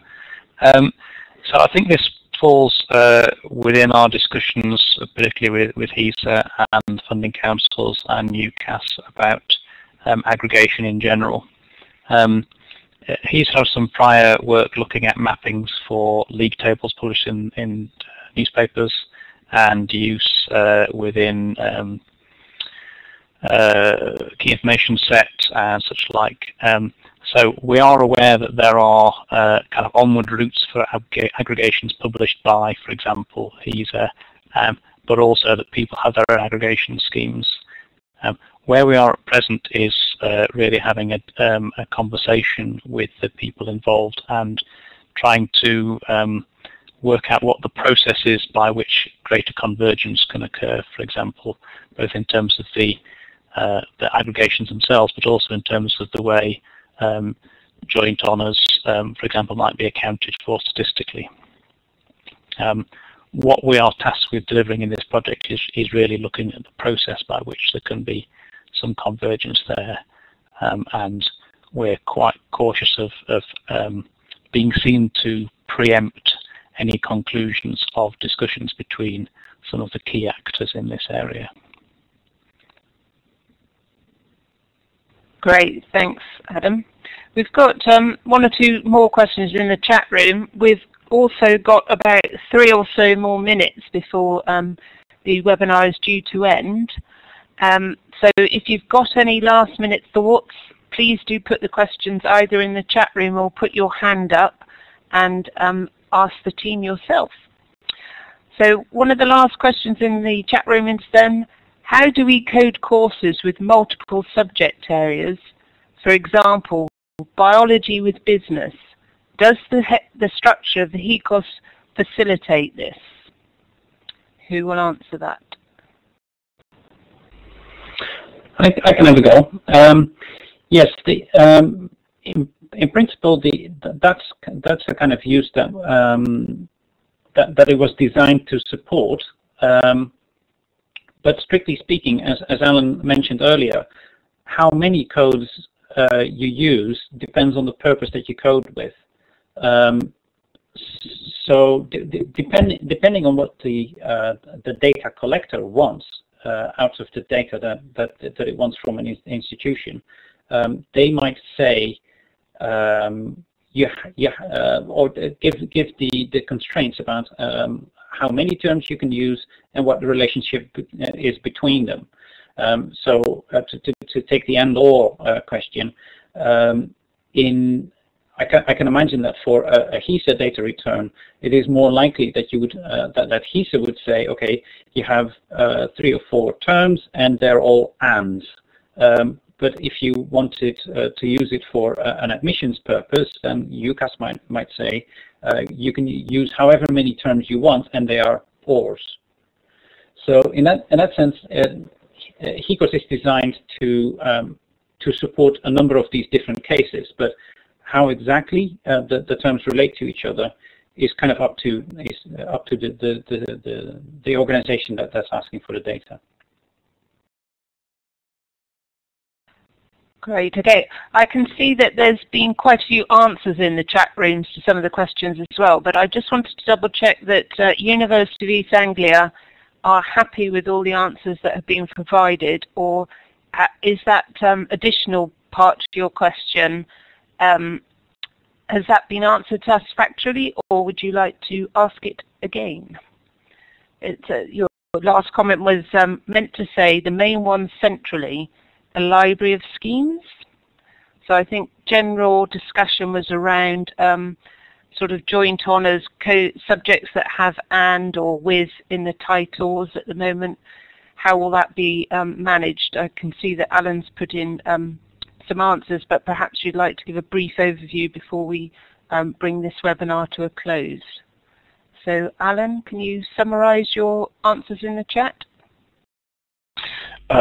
So I think this falls within our discussions, particularly with HESA and funding councils and UCAS, about aggregation in general. HESA has some prior work looking at mappings for league tables published in newspapers and use within key information sets and such like. So we are aware that there are kind of onward routes for aggregations published by, for example, HESA, but also that people have their own aggregation schemes. Where we are at present is really having a conversation with the people involved and trying to work out what the process is by which greater convergence can occur, for example, both in terms of the aggregations themselves, but also in terms of the way joint honours, for example, might be accounted for statistically. What we are tasked with delivering in this project is really looking at the process by which there can be some convergence there, and we're quite cautious of being seen to preempt any conclusions of discussions between some of the key actors in this area. Great, thanks, Adam. We've got one or two more questions in the chat room. We've also got about 3 or so more minutes before the webinar is due to end. So if you've got any last minute thoughts, please do put the questions either in the chat room or put your hand up and ask the team yourself. So one of the last questions in the chat room is then, how do we code courses with multiple subject areas? For example, biology with business. Does the structure of the HECoS facilitate this? Who will answer that? I can have a go. Yes, in principle, that's a kind of use that that it was designed to support. But strictly speaking, as Alan mentioned earlier, how many codes you use depends on the purpose that you code with. So depending on what the data collector wants out of the data that it wants from an institution, they might say or give the constraints about how many terms you can use and what the relationship is between them. So to take the and/or question, I can imagine that for a HESA data return, it is more likely that you would that HESA would say, okay, you have 3 or 4 terms and they're all ands. But if you wanted to use it for an admissions purpose, then UCAS might say you can use however many terms you want and they are ors. So in that sense, HECoS is designed to support a number of these different cases, but how exactly the terms relate to each other is kind of up to the organization that's asking for the data. Great. Okay, I can see that there's been quite a few answers in the chat rooms to some of the questions as well, but I just wanted to double check that University of East Anglia are happy with all the answers that have been provided, or is that additional part to your question, has that been answered satisfactorily, or would you like to ask it again? Your last comment was meant to say the main one centrally, a library of schemes. So I think general discussion was around sort of joint honours subjects that have and or with in the titles at the moment? How will that be managed? I can see that Alan's put in some answers, but perhaps you'd like to give a brief overview before we bring this webinar to a close. So Alan, can you summarise your answers in the chat?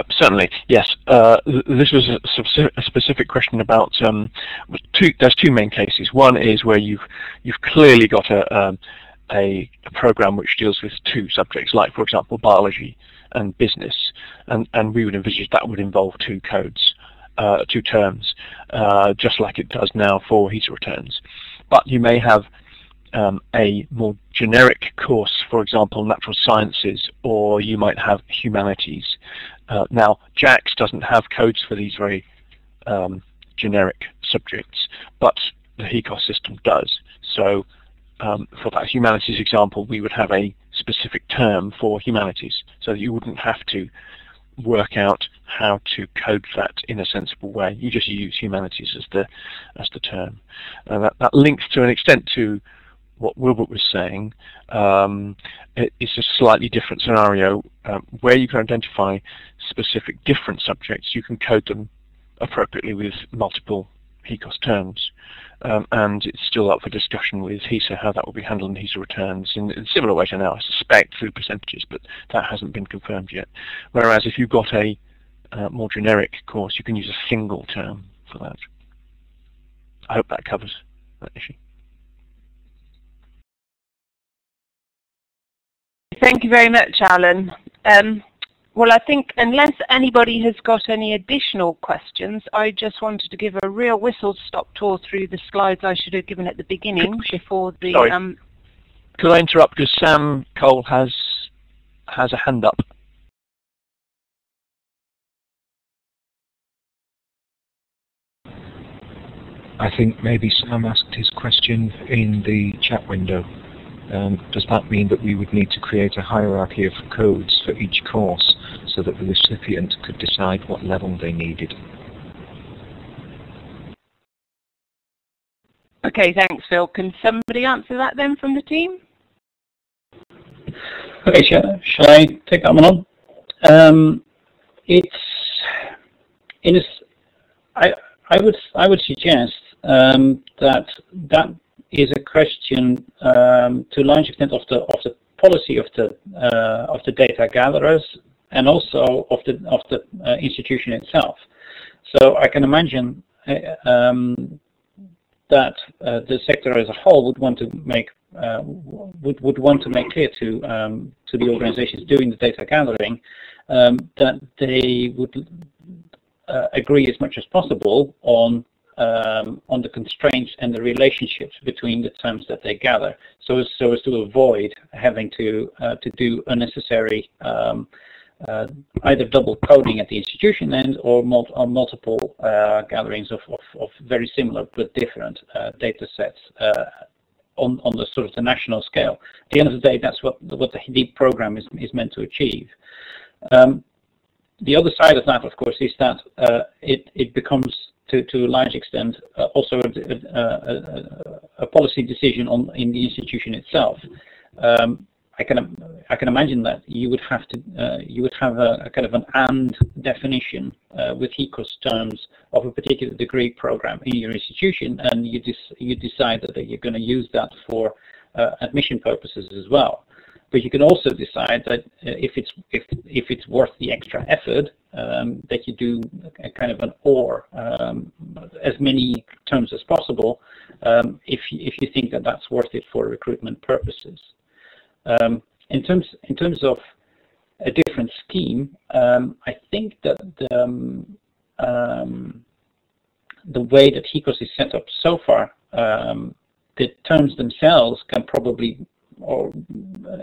Certainly, yes. This was a specific question about there's two main cases. One is where you've clearly got a program which deals with two subjects, like for example biology and business, and we would envisage that would involve two codes, two terms, just like it does now for HEDIP returns. But you may have a more generic course, for example, natural sciences, or you might have humanities. Now, JACS doesn't have codes for these very generic subjects, but the HECoS system does. So for that humanities example, we would have a specific term for humanities, so that you wouldn't have to work out how to code that in a sensible way. You just use humanities as the term. That links to an extent to what Wilbert was saying. It's a slightly different scenario where you can identify specific different subjects. You can code them appropriately with multiple HECoS terms, and it's still up for discussion with HESA how that will be handled in HESA returns in a similar way to now, I suspect, through percentages, but that hasn't been confirmed yet. Whereas if you've got a more generic course, you can use a single term for that. I hope that covers that issue. Thank you very much, Alan. Well, I think unless anybody has got any additional questions, I just wanted to give a real whistle-stop tour through the slides I should have given at the beginning before the... Sorry. Could I interrupt, because Sam Cole has a hand up. I think maybe Sam asked his question in the chat window. Does that mean that we would need to create a hierarchy of codes for each course so that the recipient could decide what level they needed? Okay, thanks, Phil. Can somebody answer that then from the team? Okay, shall I take that one on? I would suggest that is a question to a large extent of the policy of the data gatherers and also of the institution itself. So I can imagine that the sector as a whole would want to make clear to the organizations doing the data gathering that they would agree as much as possible on the constraints and the relationships between the terms that they gather, so as to avoid having to do unnecessary either double coding at the institution end or multiple gatherings of very similar but different data sets on the sort of the national scale. At the end of the day, that's what the HEDIP program is meant to achieve. The other side of that, of course, is that it becomes to a large extent also a policy decision in the institution itself. I can imagine that you would have a kind of an and definition with HECoS terms of a particular degree program in your institution, and you decide that you're going to use that for admission purposes as well. But you can also decide that if it's worth the extra effort, that you do a kind of an or as many terms as possible, if you think that that's worth it for recruitment purposes. In terms of a different scheme, I think that the way that HECoS is set up so far, the terms themselves can probably, or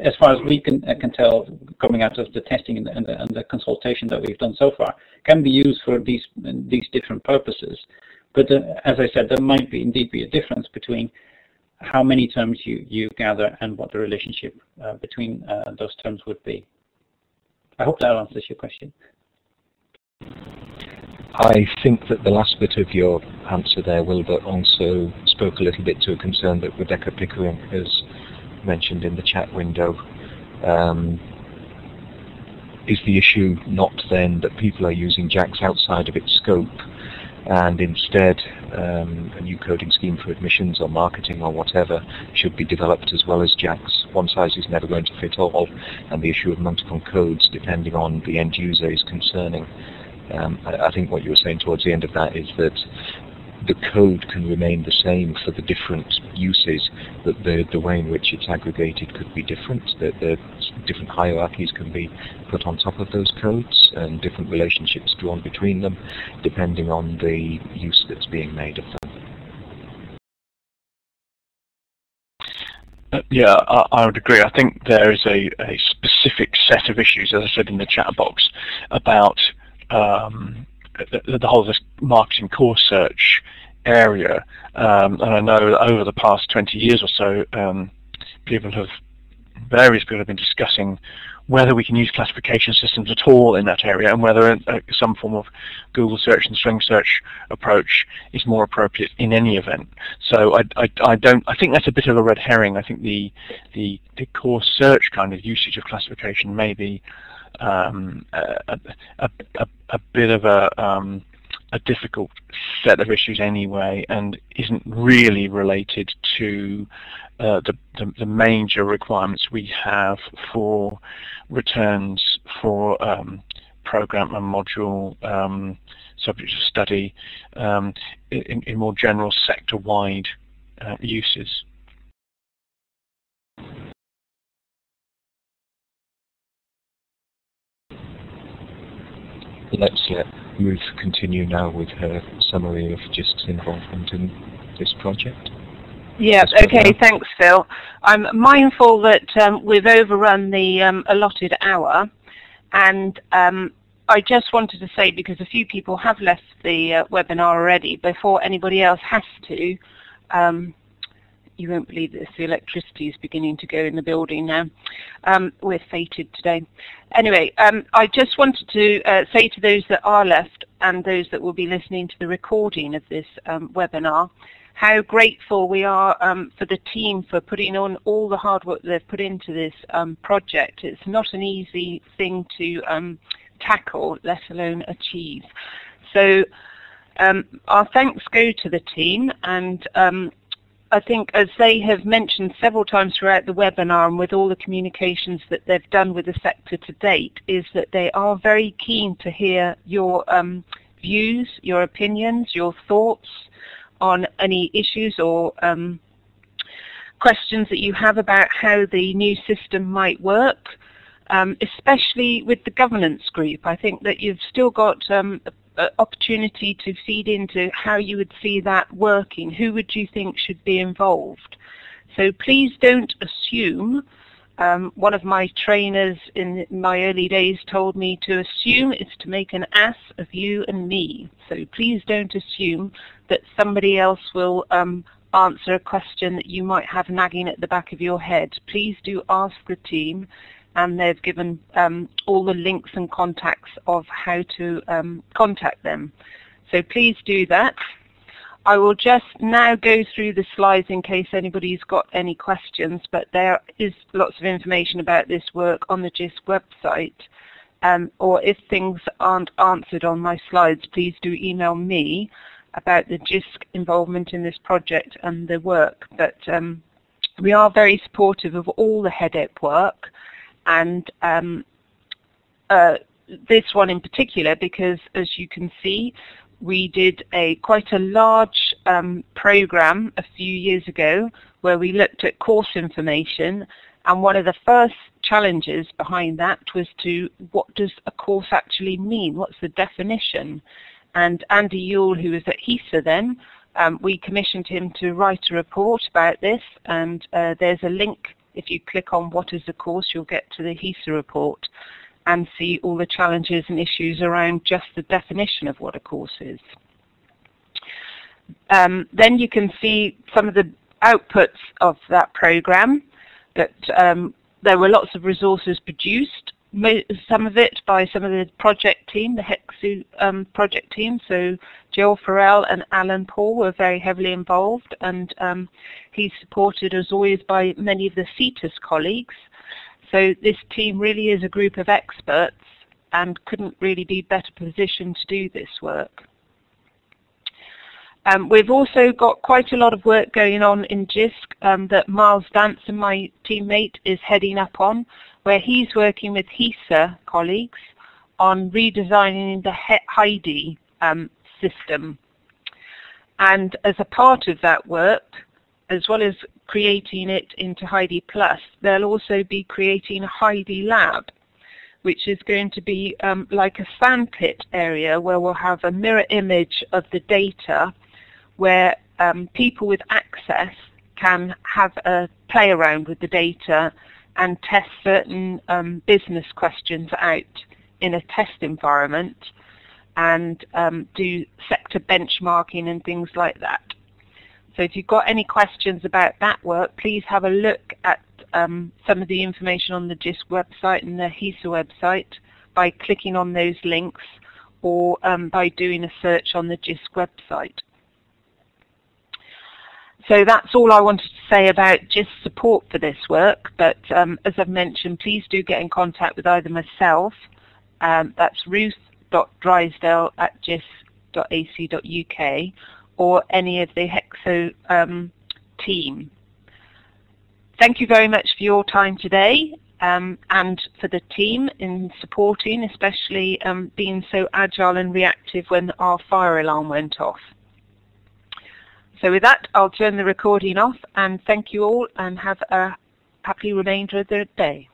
as far as we can tell, coming out of the testing and the consultation that we've done so far, can be used for these different purposes. But as I said, there might indeed be a difference between how many terms you gather and what the relationship between those terms would be. I hope that answers your question. I think that the last bit of your answer there, Wilbert, also spoke a little bit to a concern that Rebecca Pickering has mentioned in the chat window. Is the issue not then that people are using JACS outside of its scope, and instead a new coding scheme for admissions or marketing or whatever should be developed as well as JACS? One size is never going to fit all, and the issue of multiple codes depending on the end user is concerning. I think what you were saying towards the end of that is that the code can remain the same for the different uses, but the way in which it's aggregated could be different, that the different hierarchies can be put on top of those codes and different relationships drawn between them depending on the use that's being made of them. Yeah, I would agree. I think there is a specific set of issues, as I said in the chat box, about the whole of this marketing core search area, and I know that over the past 20 years or so, various people have been discussing whether we can use classification systems at all in that area, and whether some form of Google search and string search approach is more appropriate in any event. So I think that's a bit of a red herring. I think the core search kind of usage of classification may be a bit of a difficult set of issues anyway, and isn't really related to the major requirements we have for returns for program and module subjects of study in more general sector-wide uses. Let's let Ruth continue now with her summary of Jisc's involvement in this project. Yeah, okay, thanks, Phil. I'm mindful that we've overrun the allotted hour, and I just wanted to say, because a few people have left the webinar already, before anybody else has to, you won't believe this, the electricity is beginning to go in the building now. We're fated today. Anyway, I just wanted to say to those that are left and those that will be listening to the recording of this webinar, how grateful we are for the team for putting on all the hard work they've put into this project. It's not an easy thing to tackle, let alone achieve. So our thanks go to the team, and I think, as they have mentioned several times throughout the webinar and with all the communications that they've done with the sector to date, is that they are very keen to hear your views, your opinions, your thoughts on any issues or questions that you have about how the new system might work, especially with the governance group. I think that you've still got opportunity to feed into how you would see that working. Who would you think should be involved? So please don't assume. One of my trainers in my early days told me to assume is to make an ass of you and me. So please don't assume that somebody else will answer a question that you might have nagging at the back of your head. Please do ask the team, and they've given all the links and contacts of how to contact them. So please do that. I will just now go through the slides in case anybody's got any questions, but there is lots of information about this work on the Jisc website. Or if things aren't answered on my slides, please do email me about the Jisc involvement in this project and the work. But we are very supportive of all the HEDIP work, and this one in particular, because as you can see, we did quite a large program a few years ago where we looked at course information, and one of the first challenges behind that was what does a course actually mean? What's the definition? And Andy Yule, who was at HESA then, we commissioned him to write a report about this, and there's a link. If you click on what is a course, you'll get to the HESA report and see all the challenges and issues around just the definition of what a course is. Then you can see some of the outputs of that program, that there were lots of resources produced, some of it by some of the project team, the HECoS project team. So Gill Ferrell and Paull were very heavily involved, and he's supported as always by many of the Cetis colleagues. So this team really is a group of experts and couldn't really be better positioned to do this work. We've also got quite a lot of work going on in Jisc that Miles Danson, my teammate, is heading up on, where he's working with HESA colleagues on redesigning the HEDIP system. And as a part of that work, as well as creating it into HEDIP+, they'll also be creating a HEDIP lab, which is going to be like a sandpit area where we'll have a mirror image of the data, where people with access can have a play around with the data and test certain business questions out in a test environment, and do sector benchmarking and things like that. So if you've got any questions about that work, please have a look at some of the information on the Jisc website and the HESA website by clicking on those links, or by doing a search on the Jisc website. So that's all I wanted to say about Jisc support for this work, but as I've mentioned, please do get in contact with either myself, that's ruth.drysdale@jisc.ac.uk, or any of the HECoS team. Thank you very much for your time today, and for the team in supporting, especially being so agile and reactive when our fire alarm went off. So with that, I'll turn the recording off, and thank you all, and have a happy remainder of the day.